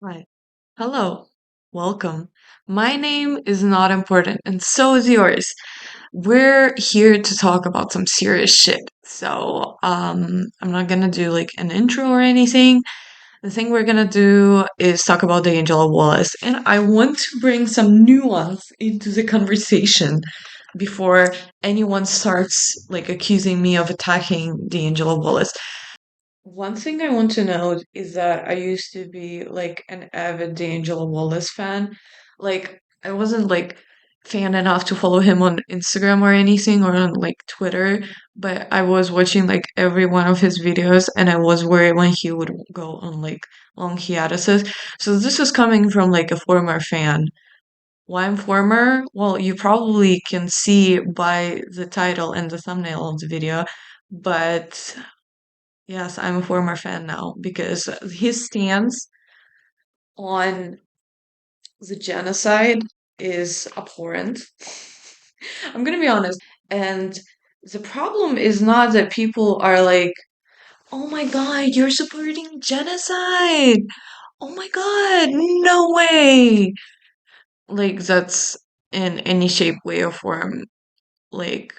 Hi. Hello. Welcome. My name is not important, and so is yours. We're here to talk about some serious shit. I'm not gonna do like an intro or anything. The thing we're gonna do is talk about the Angel of Wallace, and I want to bring some nuance into the conversation before anyone starts like accusing me of attacking the Angel of Wallace. One thing I want to note is that I used to be like an avid D'Angelo Wallace fan. Like I wasn't like fan enough to follow him on Instagram or anything or on like Twitter, but I was watching like every one of his videos and I was worried when he would go on like long hiatuses. So this was coming from like a former fan. Why I'm former? Well, you probably can see by the title and the thumbnail of the video, but yes, I'm a former fan now because his stance on the genocide is abhorrent. I'm gonna be honest. And the problem is not that people are like, oh my god, you're supporting genocide. Oh my god, no way. Like, that's in any shape, way, or form, like,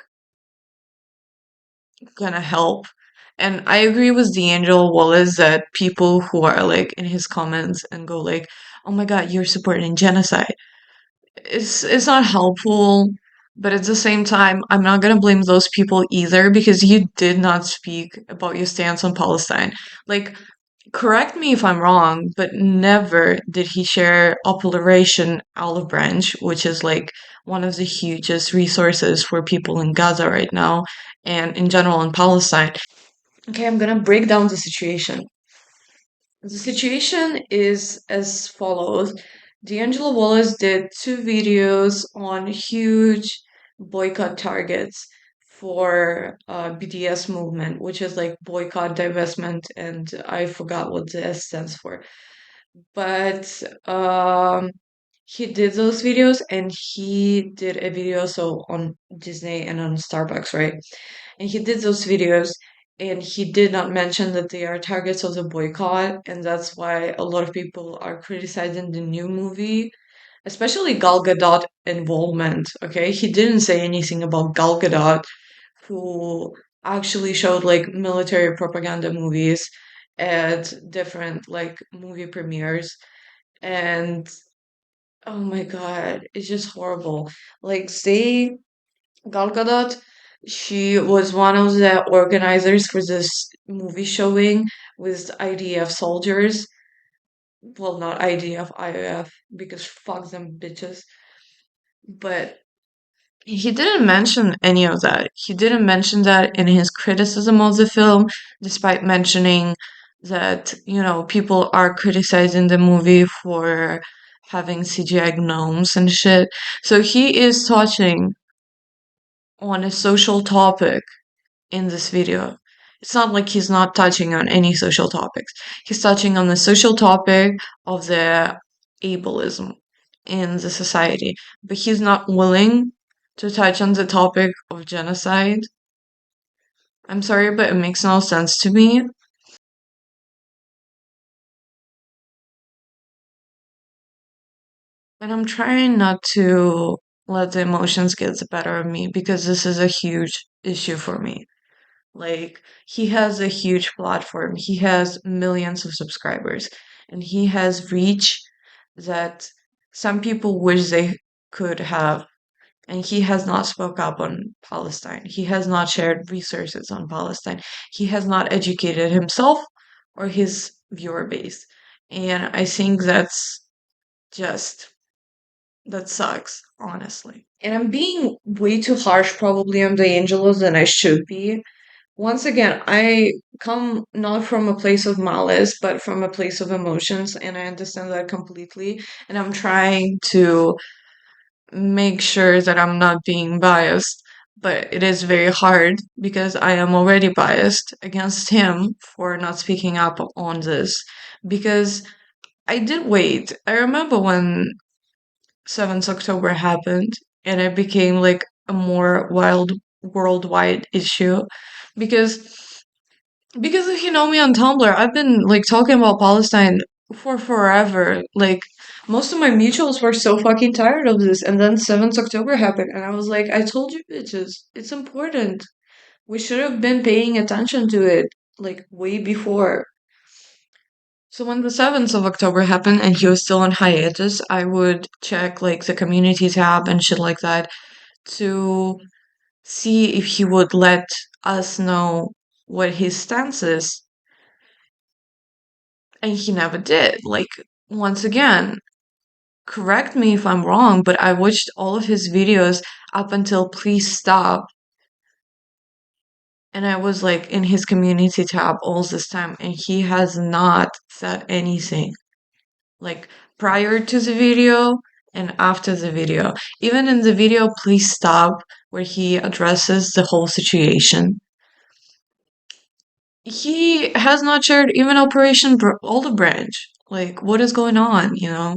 gonna help. And I agree with D'Angelo Wallace that people who are like in his comments and go like, "Oh my God, you're supporting genocide." It's not helpful, but at the same time, I'm not gonna blame those people either because you did not speak about your stance on Palestine. Like, correct me if I'm wrong, but never did he share Operation Olive Branch, which is like one of the hugest resources for people in Gaza right now and in general in Palestine. Okay, I'm gonna break down the situation. The situation is as follows. D'Angelo Wallace did two videos on huge boycott targets for BDS movement, which is like boycott, divestment, and I forgot what the S stands for. But he did those videos and he did a video so on Disney and on Starbucks, right? And he did those videos and he did not mention that they are targets of the boycott, and that's why a lot of people are criticizing the new movie, especially Gal Gadot involvement. Okay, he didn't say anything about Gal Gadot, who actually showed like military propaganda movies at different like movie premieres, and oh my god, it's just horrible. Like, say Gal Gadot, she was one of the organizers for this movie showing with IDF soldiers. Well, not IDF, IOF, because fuck them bitches. But he didn't mention any of that. He didn't mention that in his criticism of the film, despite mentioning that, people are criticizing the movie for having CGI gnomes and shit. So he is touching on a social topic in this video. It's not like he's not touching on any social topics. He's touching on the social topic of the ableism in the society, but he's not willing to touch on the topic of genocide. I'm sorry, but it makes no sense to me. And I'm trying not to let the emotions get the better of me because this is a huge issue for me. Like, he has a huge platform. He has millions of subscribers, and he has reach that some people wish they could have. And he has not spoke up on Palestine. He has not shared resources on Palestine. He has not educated himself or his viewer base. And I think just, that sucks, honestly. And I'm being way too harsh probably on the Angelos than I should be. Once again, I come not from a place of malice, but from a place of emotions, and I understand that completely. And I'm trying to make sure that I'm not being biased, but it is very hard because I am already biased against him for not speaking up on this. Because I did wait. I remember when 7th October happened, and it became like a more wild worldwide issue because if you know me on Tumblr, I've been like talking about Palestine for forever. Like, most of my mutuals were so fucking tired of this. And then 7th October happened, and I was like, I told you bitches, it's important. We should have been paying attention to it, like, way before. So when the 7th of October happened and he was still on hiatus, I would check, like, the community tab and shit like that to see if he would let us know what his stance is. And he never did. Like, once again, correct me if I'm wrong, but I watched all of his videos up until Please Stop. And I was like in his community tab all this time, and he has not said anything. Like, prior to the video and after the video. Even in the video, Please Stop, where he addresses the whole situation, he has not shared even Operation Olive Branch. Like, what is going on, you know?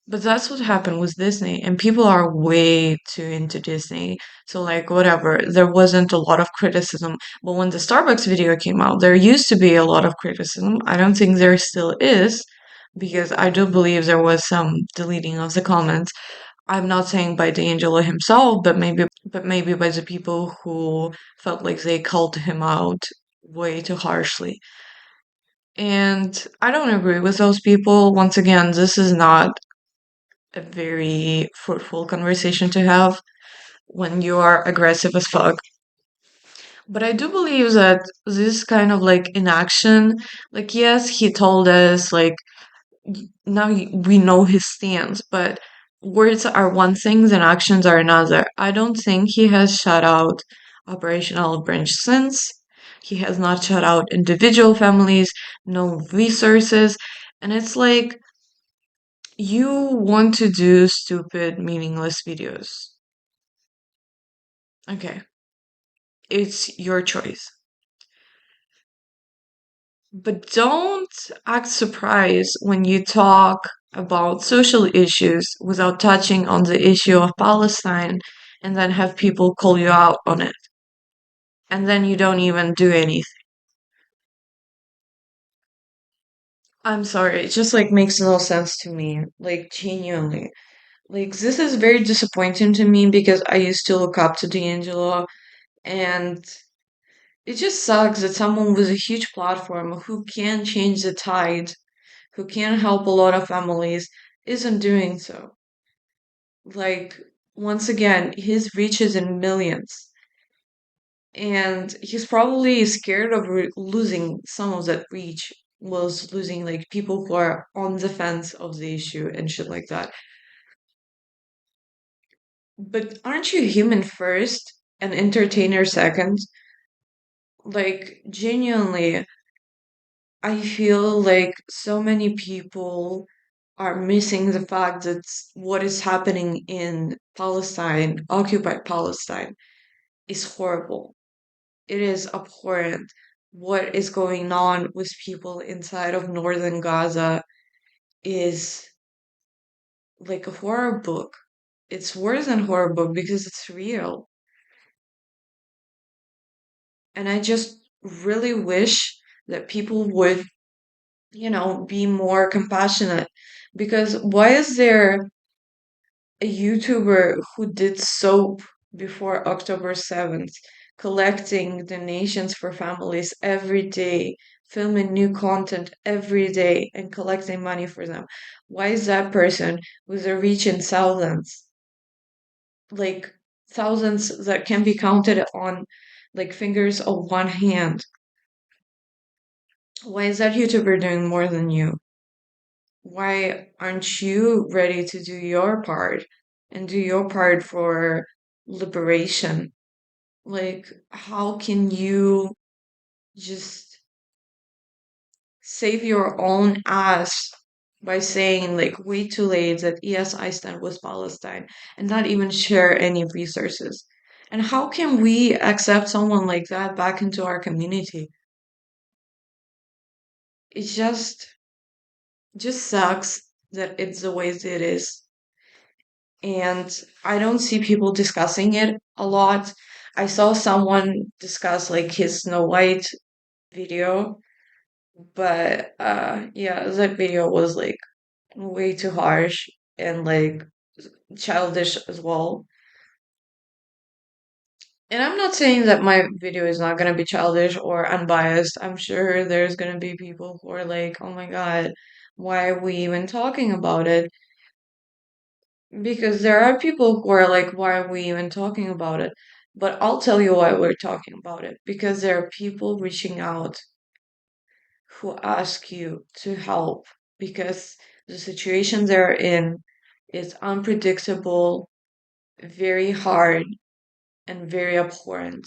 But that's what happened with Disney, and people are way too into Disney. So, like, whatever, there wasn't a lot of criticism. But when the Starbucks video came out, there used to be a lot of criticism. I don't think there still is, because I do believe there was some deleting of the comments. I'm not saying by D'Angelo himself, but maybe by the people who felt like they called him out way too harshly. And I don't agree with those people. Once again, this is not a very fruitful conversation to have when you are aggressive as fuck. But I do believe that this kind of like inaction, like, yes, he told us, like, now we know his stance, but words are one thing and actions are another. I don't think he has shut out operational branch since. He has not shut out individual families, no resources. And it's like, you want to do stupid, meaningless videos. Okay, it's your choice. But don't act surprised when you talk about social issues without touching on the issue of Palestine and then have people call you out on it. And then you don't even do anything. I'm sorry, it just like makes no sense to me. Like, genuinely. Like, this is very disappointing to me because I used to look up to D'Angelo, and it just sucks that someone with a huge platform who can change the tide, who can help a lot of families, isn't doing so. Like, once again, his reach is in millions. And he's probably scared of losing some of that reach, was losing like people who are on the fence of the issue and shit like that. But aren't you human first and entertainer second? Like, genuinely, I feel like so many people are missing the fact that what is happening in Palestine, occupied Palestine, is horrible. It is abhorrent. What is going on with people inside of northern Gaza is like a horror book. It's worse than horror book because it's real. And I just really wish that people would, be more compassionate. Because why is there a YouTuber who did soap before October 7th, collecting donations for families every day, filming new content every day, and collecting money for them? Why is that person with a reach in thousands, like thousands that can be counted on like fingers of one hand? Why is that YouTuber doing more than you? Why aren't you ready to do your part and do your part for liberation? Like, how can you just save your own ass by saying, like, way too late that yes, I stand with Palestine and not even share any resources? And how can we accept someone like that back into our community? It just sucks that it's the way it is. And I don't see people discussing it a lot. I saw someone discuss like his Snow White video, But yeah, that video was like way too harsh and like childish as well. And I'm not saying that my video is not going to be childish or unbiased. I'm sure there's going to be people who are like, oh my God, why are we even talking about it? Because there are people who are like, why are we even talking about it? But I'll tell you why we're talking about it. Because there are people reaching out who ask you to help because the situation they're in is unpredictable, very hard, and very abhorrent.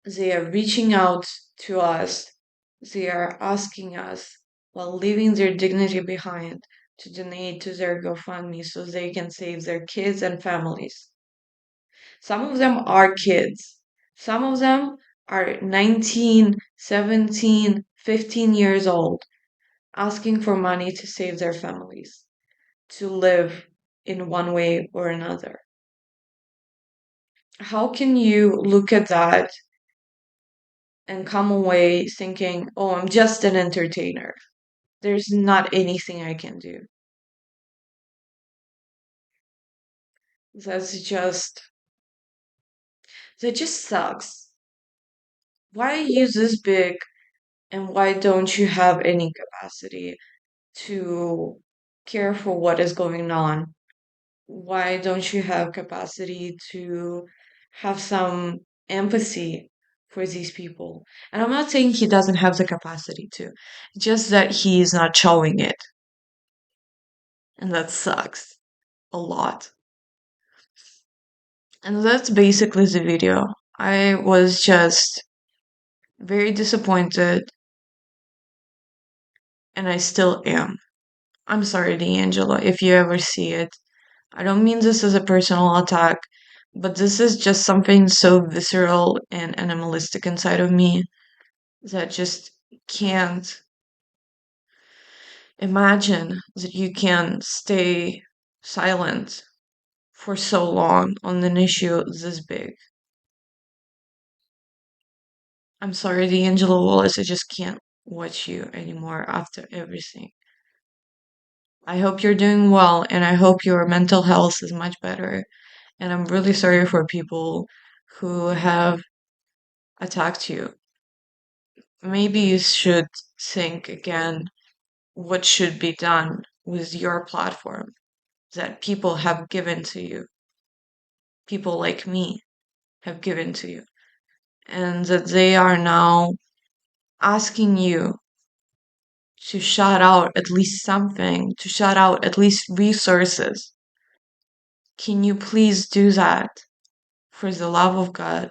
They are reaching out to us, they are asking us, while leaving their dignity behind, to donate to their GoFundMe so they can save their kids and families. Some of them are kids. Some of them are 19, 17, 15 years old, asking for money to save their families, to live in one way or another. How can you look at that and come away thinking, oh, I'm just an entertainer? There's not anything I can do. That's just, that just sucks. Why are you this big and why don't you have any capacity to care for what is going on? Why don't you have capacity to have some empathy for these people? And I'm not saying he doesn't have the capacity to, just that he's not showing it. And that sucks a lot. And that's basically the video. I was just very disappointed, and I still am. I'm sorry, D'Angelo, if you ever see it. I don't mean this as a personal attack, but this is just something so visceral and animalistic inside of me that just can't imagine that you can stay silent for so long on an issue this big. I'm sorry, D'Angelo Wallace, I just can't watch you anymore after everything. I hope you're doing well, and I hope your mental health is much better. And I'm really sorry for people who have attacked you. Maybe you should think again what should be done with your platform that people have given to you, people like me have given to you, and that they are now asking you to shout out at least something, to shout out at least resources. Can you please do that for the love of God?